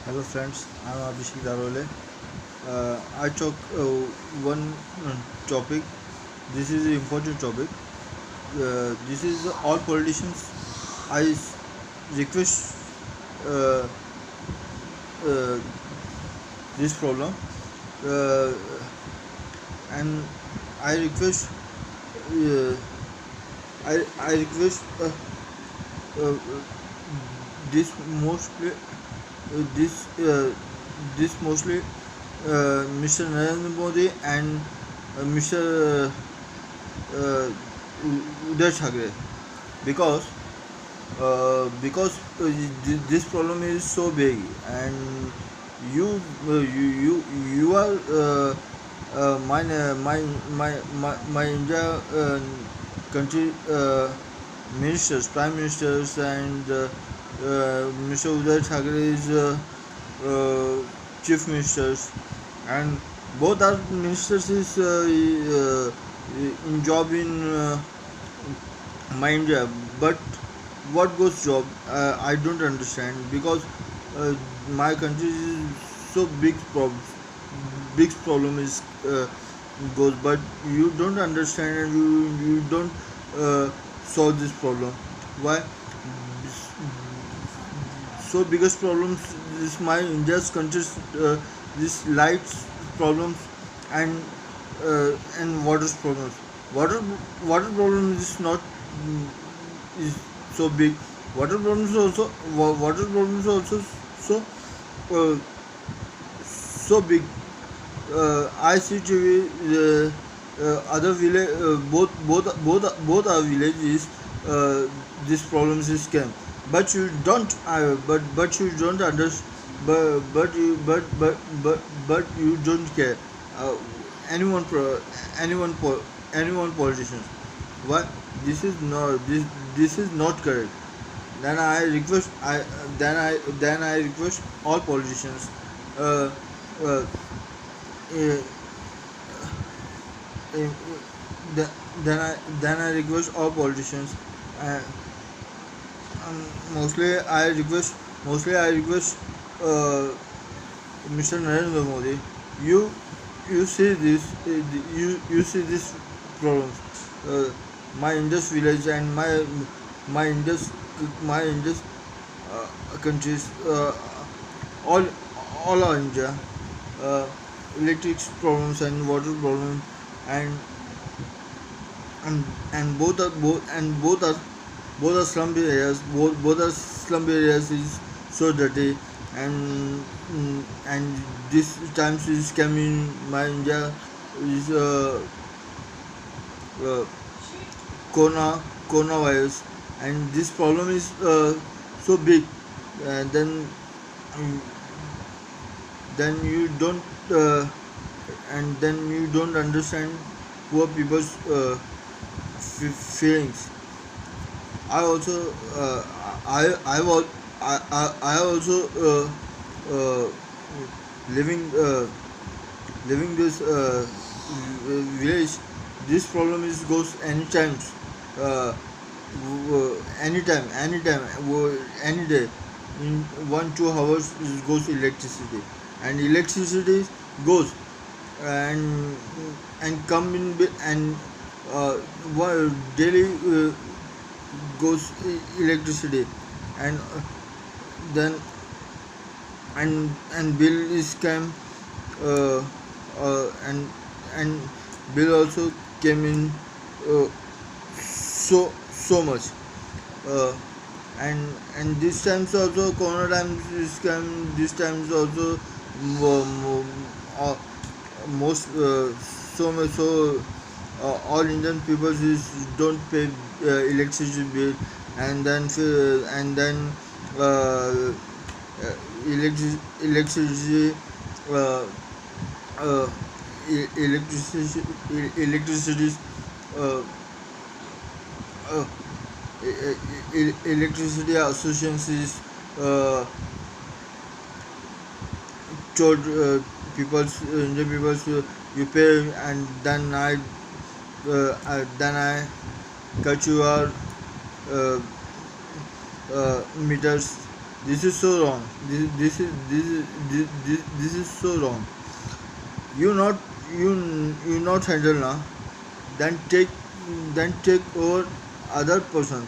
Hello friends, I'm Abhishek Darole. I talk one topic. This is an important topic. This is all politicians. I request uh, uh, this problem, uh, and I request uh, I request uh, this mostly this this mostly Mr. Narendra Modi and Mr. Uh, Uday Thackeray because this problem is so big and you are my India country ministers, prime ministers, and Mr. Uday Thackeray is chief ministers, and both are ministers is in job in my India. But what goes job? I don't understand because uh, my country is so big problem is goes, but you don't understand and you don't solve this problem. Why? So biggest problems is my India's country's this lights problems and water problems. Water water problem is not is so big. Water problems also so uh, so big. I see TV. Other village, both our villages. This problems is came, but you don't. But you don't understand. But you don't care. Uh, anyone anyone politicians. Why this is not correct. Then I request I request all politicians. Uh, uh, uh, uh, then I request all politicians. Uh, mostly I request uh, Mr. Narendra Modi. You you see this you see this problems. Uh, my Indus village and my Indus my Indus countries all all are India. Uh, Electric problems and water problems and both are slum areas. Both are slum areas is so dirty and and this times is coming my India is uh, coronavirus, and this problem is so big. And um, then you don't you don't understand poor people's feelings. I also I was I also uh, living living this village. This problem is goes anytime, uh, any day. In 1 2 hours it goes electricity, and electricity goes and come in and uh, daily goes electricity, and then bill is came, uh, and bill also came in so much, uh, this times also corona times is came. This times also uh, most so much so all Indian people is don't pay electricity bill, and then uh, electricity uh, uh, electricity uh, uh, electricity associations uh, told people Indian people you pay, and then I cut your uh, meters. This is so wrong. This is so wrong. You not you not handle now. Then take over other person.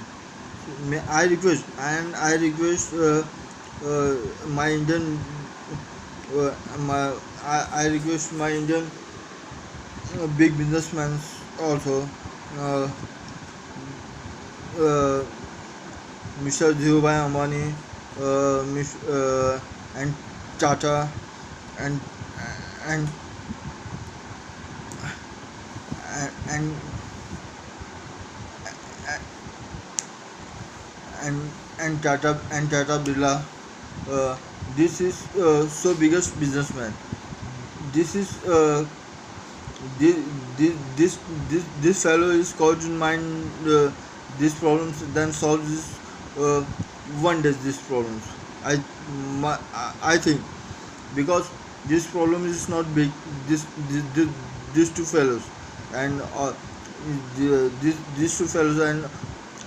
May I request uh, my Indian I request my Indian big businessmen also, uh, uh, Mr. Dhirubhai Ambani, and Tata, and and and and Tata Birla. Uh, this is so biggest businessman. This is this this fellow is caught in mind these problems, then solves this uh, one does these problems. I I think because this problem is not big. These two fellows and these two fellows and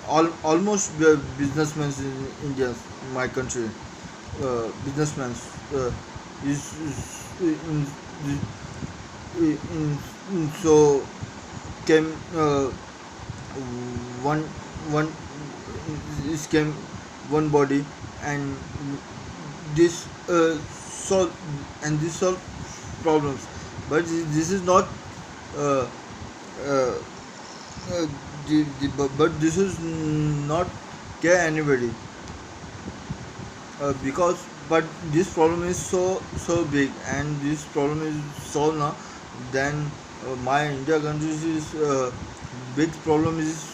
almost businessmen in India, my country, businessmen is so came one one is came one body, and this solve this solve problems, but this is not uh, uh, but this is not care anybody, because but this problem is so big, and this problem is solved now. Then my India countries is big problem is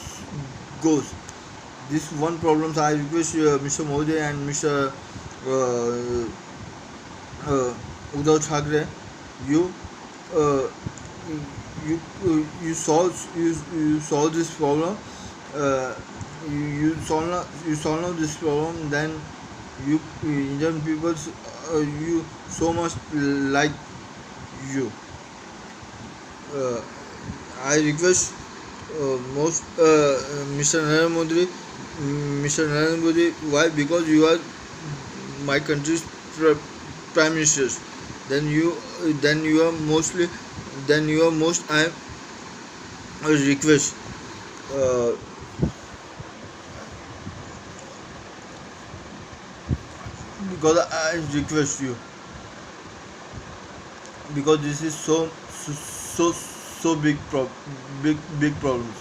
goes. This one problems I request Mr. Modi and Mr. Uh, uh, Uddhav Thackeray, you uh, you solve this problem. Uh, you solve now this problem. Then you Indian people you so much like you. Uh, I request most Mr. Narendra Modi, Why? Because you are my country's prime ministers. Then you are mostly then you are most I request uh, because I request you, because this is so big problems,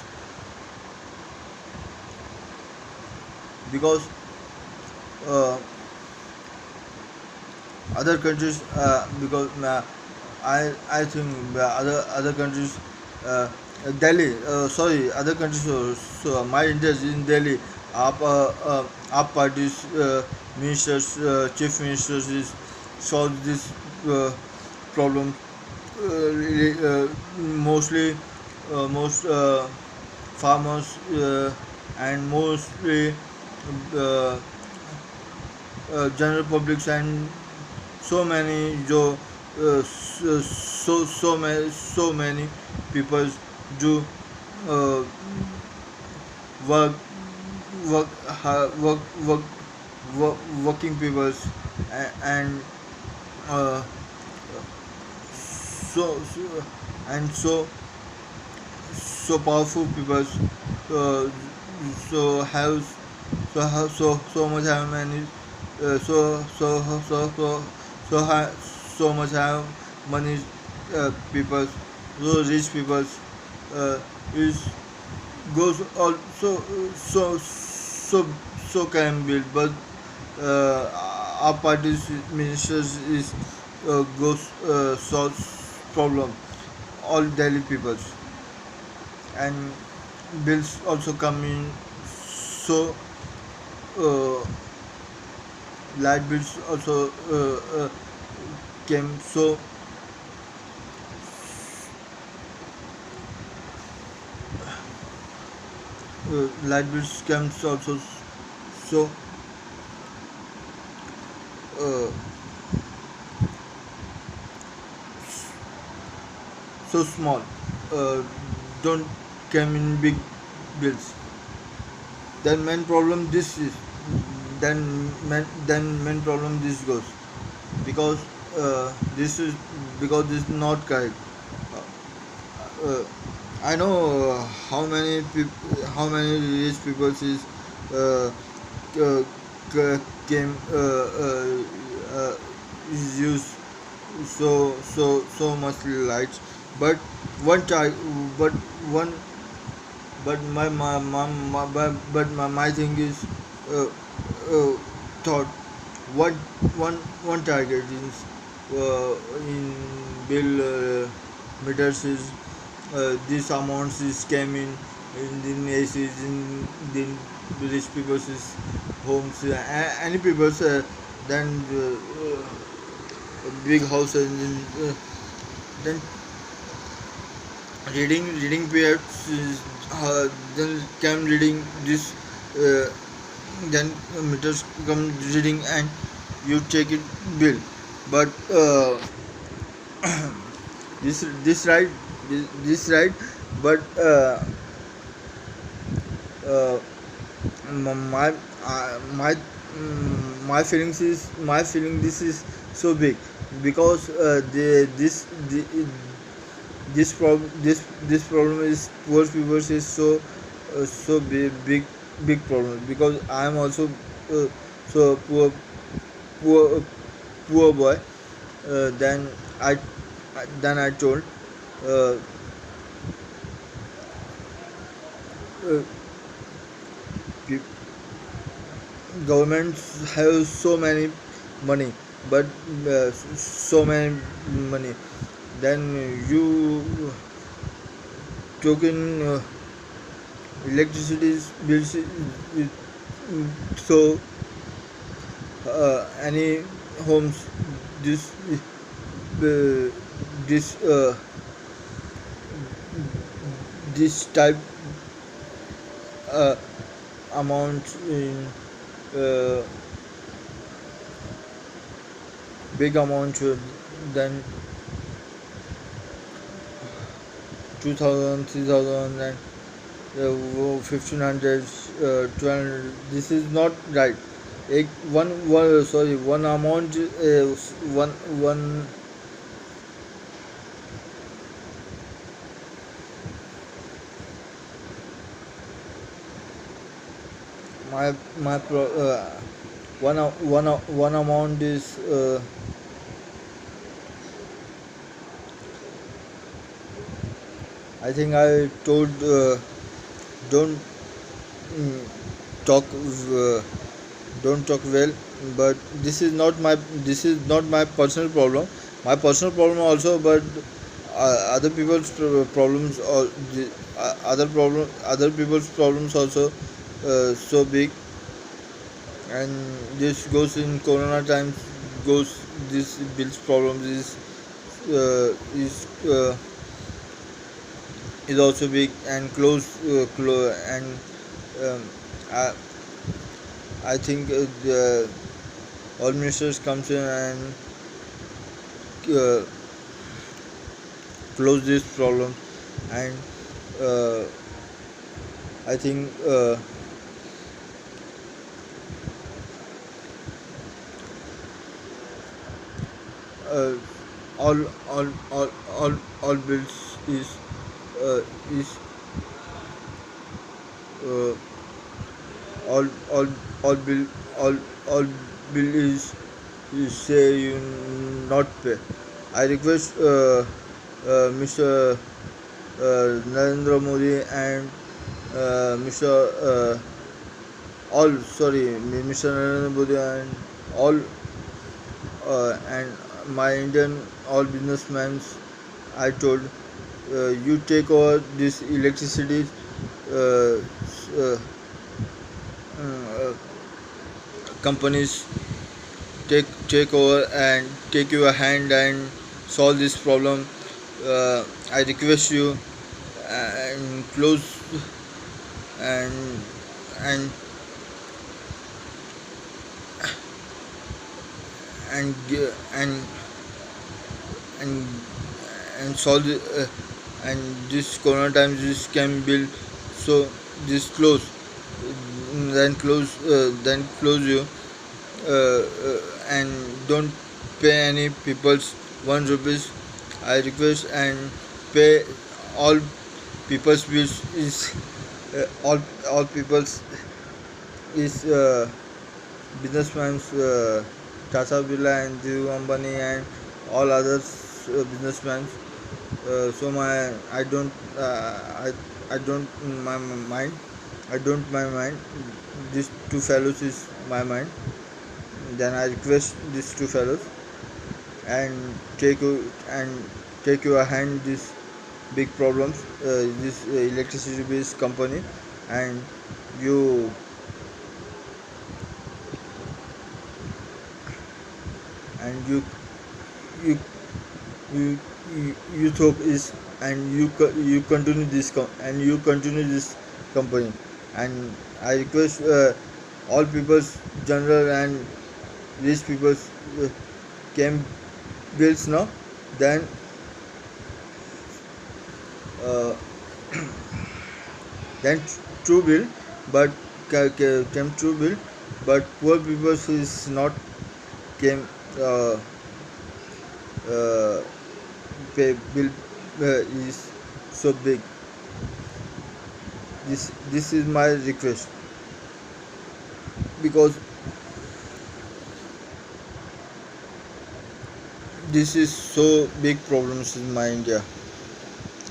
because uh, other countries because I think other countries uh, Delhi, sorry, other countries, my interest in Delhi, our parties ministers, chief ministers is solve this problem, mostly most farmers and mostly uh, general publics, and so many so many people do uh, work work work working people, and uh, so and so powerful people, uh, so have so much have many so much have money, people, so rich people uh, is goes also so can build, but our party's ministers is goes solves problem all Delhi peoples, and bills also come in, so uh, light bills also came, so light bills came also, so uh, so small, uh, don't came in big bills. Then main problem this is then main problem this goes, because this is because this is not correct. uh, I know how many rich people uh, uh, came use so much lights, but one time, but one but my thing is, uh, thought what one target is in bill meters is, this amounts is came in ACs in rich people's homes, any people's, then big houses, then reading periods is, then came reading this, uh, then meters come reading and you take it bill, but this right, this right, but uh, my my feelings is my feeling this is so big, because this problem is poor people is so big problem, because I am also so poor poor boy. Then I told, uh, uh, pe- governments have so many money, but so many money, then you took in electricity bills, so any homes, this uh, this this type uh, amount in uh, big amount, then 2000, 3000, and 1500, 1200, this is not right. One sorry, one amount, one my one amount is, I think I told, don't mm, talk uh, don't talk well, but this is not my personal problem, my personal problem also, but other people's problems, or other people's problems also so big, and this goes in corona times, goes this bills problems is also big, and and um, I, I think the all ministers comes in and uh, close this problem, and uh, I think uh, all all bills uh, is uh, all bill all bill is say you not pay. I request Mr. Narendra Modi and Mr. All sorry Mr. Narendra Modi and all and my Indian all businessmen, I told, you take over this electricity, uh, uh, uh, companies, take over and take your hand and solve this problem. I request you, and close, and and and gi- and and solve and this corona times this can build, so this close, then close you, and don't pay any people's 1 rupees. I request and pay all people's bills is all people's is businessmen's, Tata Birla and Dhirubhai Ambani and all others businessmen. So I don't my mind. I don't my mind. These two fellows is my mind. Then I request these two fellows and and take your hand this big problems, this electricity based company, and you and you you you talk is and you continue and you continue this company. And I request all people's general and rich people's came bills now. Then uh, then true bill, but came true bill, but poor people is not came uh, uh, pay bill is so big. This is my request, because this is so big problems in my India,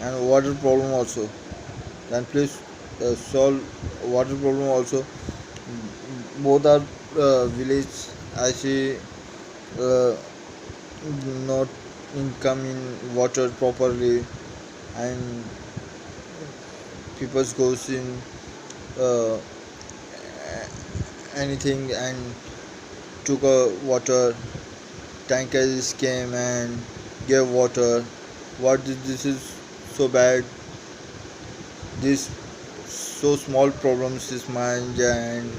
and water problem also. Then please solve water problem also. Both are village. I see uh, not income in water properly, and people goes in uh, anything and took a water. Tankers came and gave water. This is so bad. This so small problems is my India, and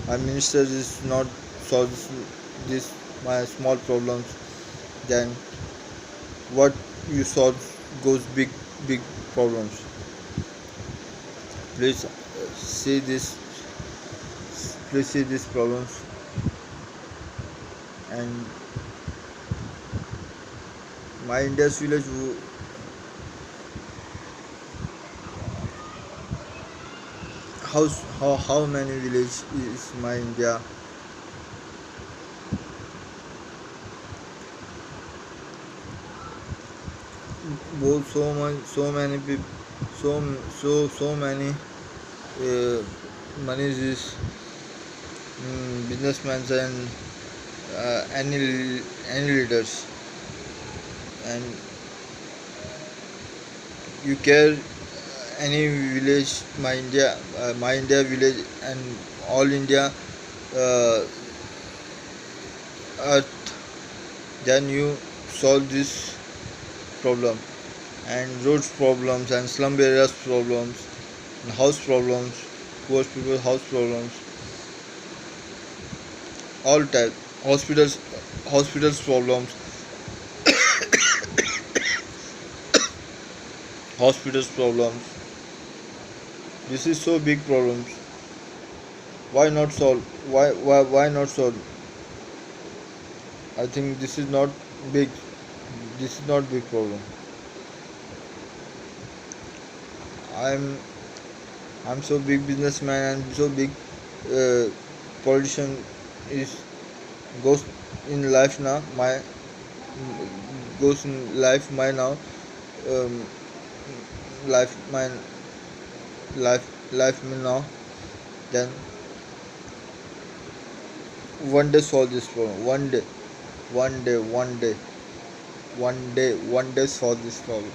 my minister is not solve this my small problems. Then what you solve goes big problems. Please see this. Please see these problems. And my India's village, how many village is my India? Both so many people, so many money is businessmen and any leaders. And you care any village, my India village, and all India uh, earth. Then you solve this problem, and roads problems and slum areas problems and house problems, poor people house problems, all type hospitals problems, hospitals problems. This is so big problems. Why not solve? Why not solve? I think this is not big. This is not big problem. I'm I'm so big businessman and so big uh, politician is goes in life now. My goes in life my now, um, life my life me now. Then one day solve this problem. One day, one day solve this problem.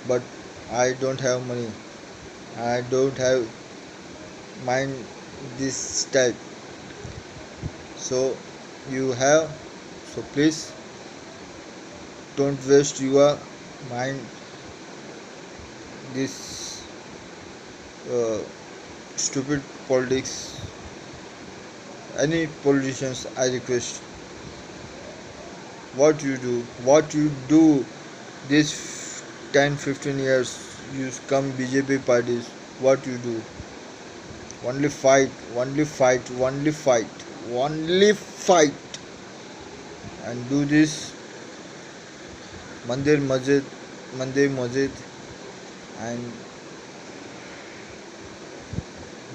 But I don't have money. I don't have mind this type. So you have. So please don't waste your mind this uh, stupid politics. Any politicians, I request, what you do this 10 15 years, you come BJP parties, what you do? only fight, only fight, only fight, only fight, and do this mandir masjid, mandir masjid, and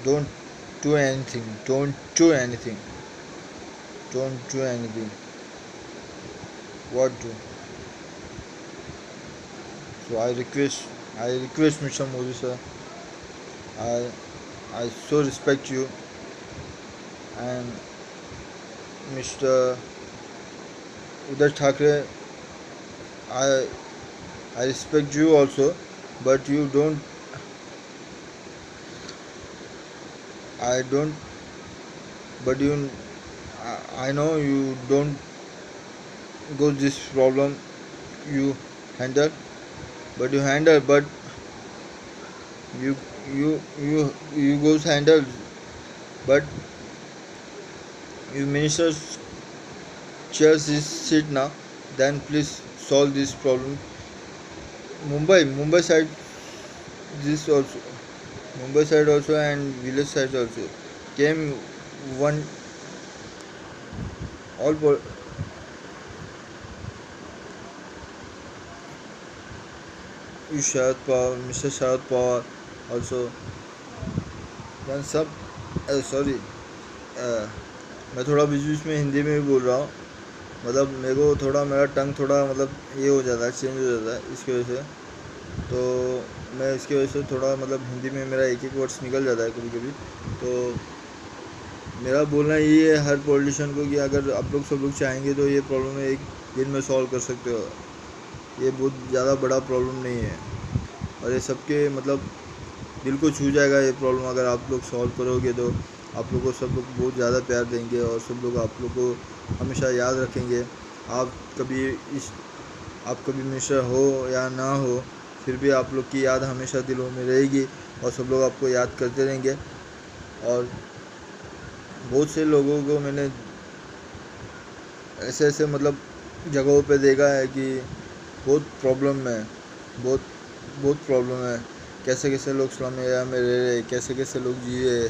don't do anything, don't do anything, don't do anything. What do? So I request Mr. Modi sir, I I so respect you, and Mr. Uday Thakre, I I respect you also, but you don't. I don't. But you, I know you don't go this problem. You handle, but you handle, but you you goes handle, but you ministers chairs this seat now. Then please solve this problem. Mumbai side this also. Mumbai side also and village side also came one all Sharad Pawar, Mr. Sharad Pawar also. then सब sorry मैं थोड़ा बीच बीच में हिंदी में भी बोल रहा हूँ, मतलब मेरे को थोड़ा मेरा टंग थोड़ा मतलब ये हो जाता है, चेंज हो जाता है इसकी वजह से। तो मैं इसकी वजह से थोड़ा मतलब हिंदी में मेरा एक एक वर्ड्स निकल जाता है कभी कभी। तो मेरा बोलना ये है हर पॉलिटिशियन को कि अगर आप लोग सब लोग चाहेंगे तो ये प्रॉब्लम एक दिन में सॉल्व कर सकते हो। ये बहुत ज़्यादा बड़ा प्रॉब्लम नहीं है और ये सबके मतलब दिल को छू जाएगा ये प्रॉब्लम। अगर आप लोग सॉल्व करोगे तो आप लोग को सब लोग बहुत ज़्यादा प्यार देंगे और सब लोग आप लोग को हमेशा याद रखेंगे। आप कभी आप कभी मिनिस्टर हो या ना हो, फिर भी आप लोग की याद हमेशा दिलों में रहेगी और सब लोग आपको याद करते रहेंगे। और बहुत से लोगों को मैंने ऐसे ऐसे मतलब जगहों पे देखा है कि बहुत प्रॉब्लम है, बहुत बहुत प्रॉब्लम है। कैसे कैसे लोग स्लम एरिया में रह रहे, कैसे कैसे लोग जी रहे,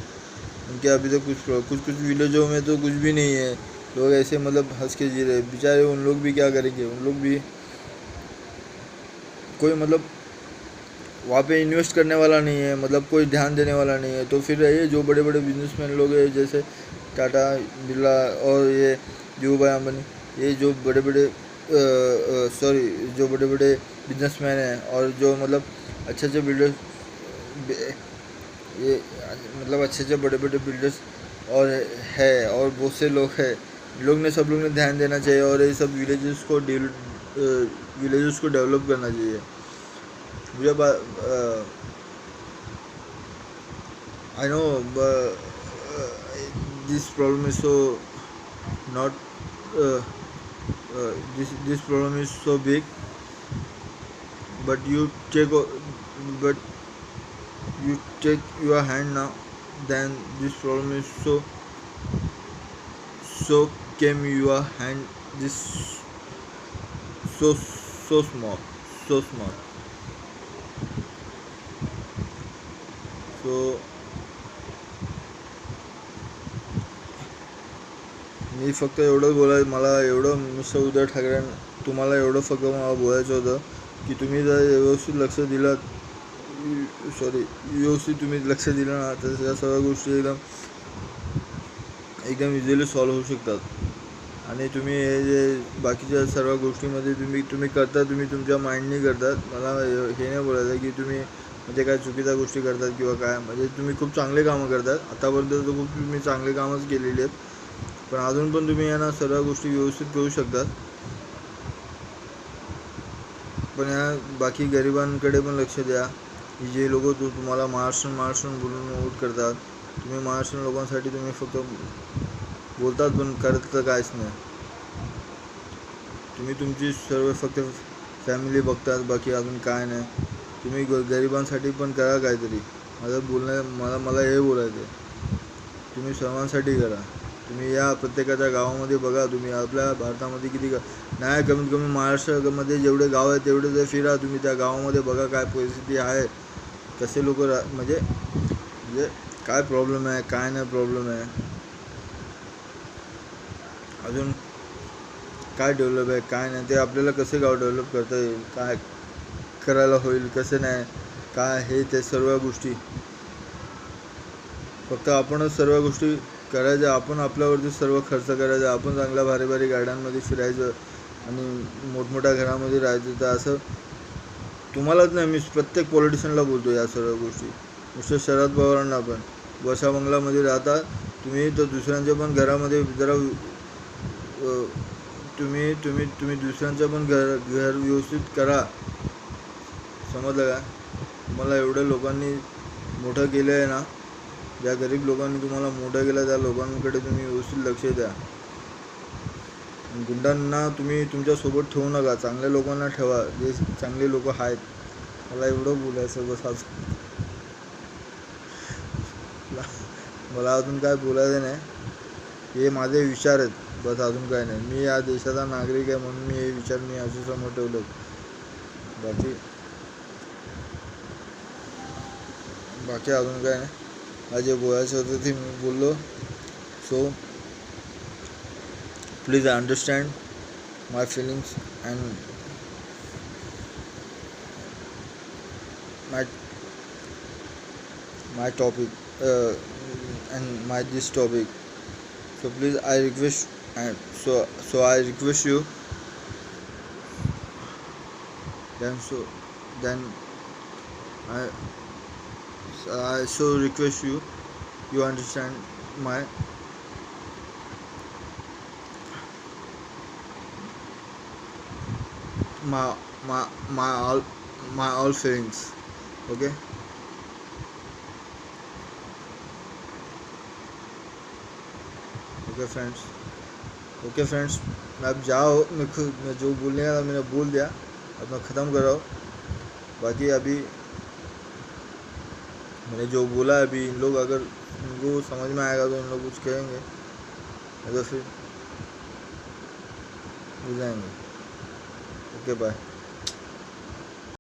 उनके अभी तो कुछ विलेजों में तो कुछ भी नहीं है, लोग ऐसे मतलब हंस के जी रहे बेचारे। उन लोग भी क्या करेंगे, उन लोग भी कोई मतलब वहाँ पे इन्वेस्ट करने वाला नहीं है, मतलब कोई ध्यान देने वाला नहीं है। तो फिर ये जो बड़े बड़े बिजनेसमैन लोग हैं जैसे टाटा बिरला और ये धीरू भाई अंबानी, ये जो बड़े बड़े जो बड़े बड़े बिजनेसमैन हैं और जो मतलब अच्छे अच्छे बिल्डर्स, ये मतलब अच्छे अच्छे बड़े बड़े बिल्डर्स और है और बहुत से लोग हैं, सब लोग ने ध्यान देना चाहिए और ये सब विलेजेस को डेवलप करना चाहिए। मुझे I know this problem is so not this problem is so big, but you take your hand now, then this problem is so came your hand this so small, so small. So मी फक्त एवढं मला एवढं mister Uddhav Thackeray तुम्हाला एवढं फक्त मला बोलायचं होतं की तुम्ही जर व्यवस्थित लक्ष दिलं, व्यवस्थित तुम्ही लक्ष दिलं ना तर त्या सर्व गोष्टी एकदम इझिली सॉल्व होऊ शकतात। आणि तुम्ही हे जे बाकीच्या सर्व गोष्टीमध्ये तुम्ही करता, तुम्ही तुमच्या माइंडनी करतात। मला हे नाही बोलायचं की तुम्ही म्हणजे काय चुकीच्या गोष्टी करतात किंवा काय, म्हणजे तुम्ही खूप चांगले कामं करतात आतापर्यंत, तर खूप तुम्ही चांगले कामच केलेली आहेत, पण अजून पण तुम्ही यांना सर्व गोष्टी व्यवस्थित करू शकतात। पण या बाकी गरिबांकडे पण लक्ष द्या, की जे लोक तुम्हाला महाराष्ट्र बोलून वोट करतात, तुम्ही महाराष्ट्र लोकांसाठी तुम्ही फक्त बोलतात पण करत तर काहीच नाही। तुम्ही तुमची सर्व फक्त फॅमिली बघतात, बाकी अजून काय नाही। तुम्ही गरिबांसाठी पण करा काहीतरी। मला हे बोलायचं आहे, तुम्ही सर्वांसाठी करा। तुम्ही या प्रत्येकाच्या गावामध्ये बघा, तुम्ही आपल्या भारतामध्ये किती नाही कमीत कमी महाराष्ट्रामध्ये जेवढे गाव आहेत तेवढे जर फिरा तुम्ही त्या गावामध्ये बघा काय परिस्थिती आहे, कसे लोक म्हणजे काय प्रॉब्लेम आहे काय नाही प्रॉब्लेम आहे, अजून काय डेव्हलप आहे काय नाही, ते आपल्याला कसे गाव डेव्हलप करता येईल, काय करायला होईल कसं नाही काय हे ते सर्व गोष्टी फक्त आपणच सर्व गोष्टी करायच्या, आपण आपल्यावरती सर्व खर्च करायचा, आपण चांगल्या भारी भारी गाड्यांमध्ये फिरायचं आणि मोठमोठ्या घरामध्ये राहायचं. तर असं तुम्हालाच नाही, मी प्रत्येक पॉलिटिशियनला बोलतो या सर्व गोष्टी. नुसतं शरद पवारांना पण वशा बंगल्यामध्ये राहता तुम्ही, तर दुसऱ्यांच्या पण घरामध्ये जरा तुम्ही तुम्ही तुम्ही दुसऱ्यांचं पण घर व्यवस्थित करा, समजलं का. तुम्हाला एवढ्या लोकांनी मोठं केलं आहे ना, ज्या गरीब लोकांनी तुम्हाला मोठं केलं त्या लोकांकडे तुम्ही व्यवस्थित लक्ष द्या. गुंडांना तुम्ही तुमच्यासोबत ठेवू नका, चांगल्या लोकांना ठेवा, जे चांगले लोक आहेत. मला एवढं बोलायचं बस. आज मला अजून काय बोलायचं नाही, हे माझे विचार आहेत बस, अजून काय नाही. मी या देशाचा नागरिक आहे म्हणून मी हे विचार मी असे समोर ठेवले. बाकी बाकी अजून काय नाही, आज जे बोलायचं होतं ते मी बोललो. So please understand my fillings and my topic and my this topic. So please I request, and so I request you, then I I so request you, you understand my my my all feelings. Okay. Okay friends, अब जाओ, मैं जो बोलने का मैंने बोल दिया, अपना ख़त्म करो. बाकी अभी मैंने जो बोला अभी, इन लोग अगर इनको समझ में आएगा तो इन लोग कुछ कहेंगे, अगर फिर भूल जाएंगे. Okay bye.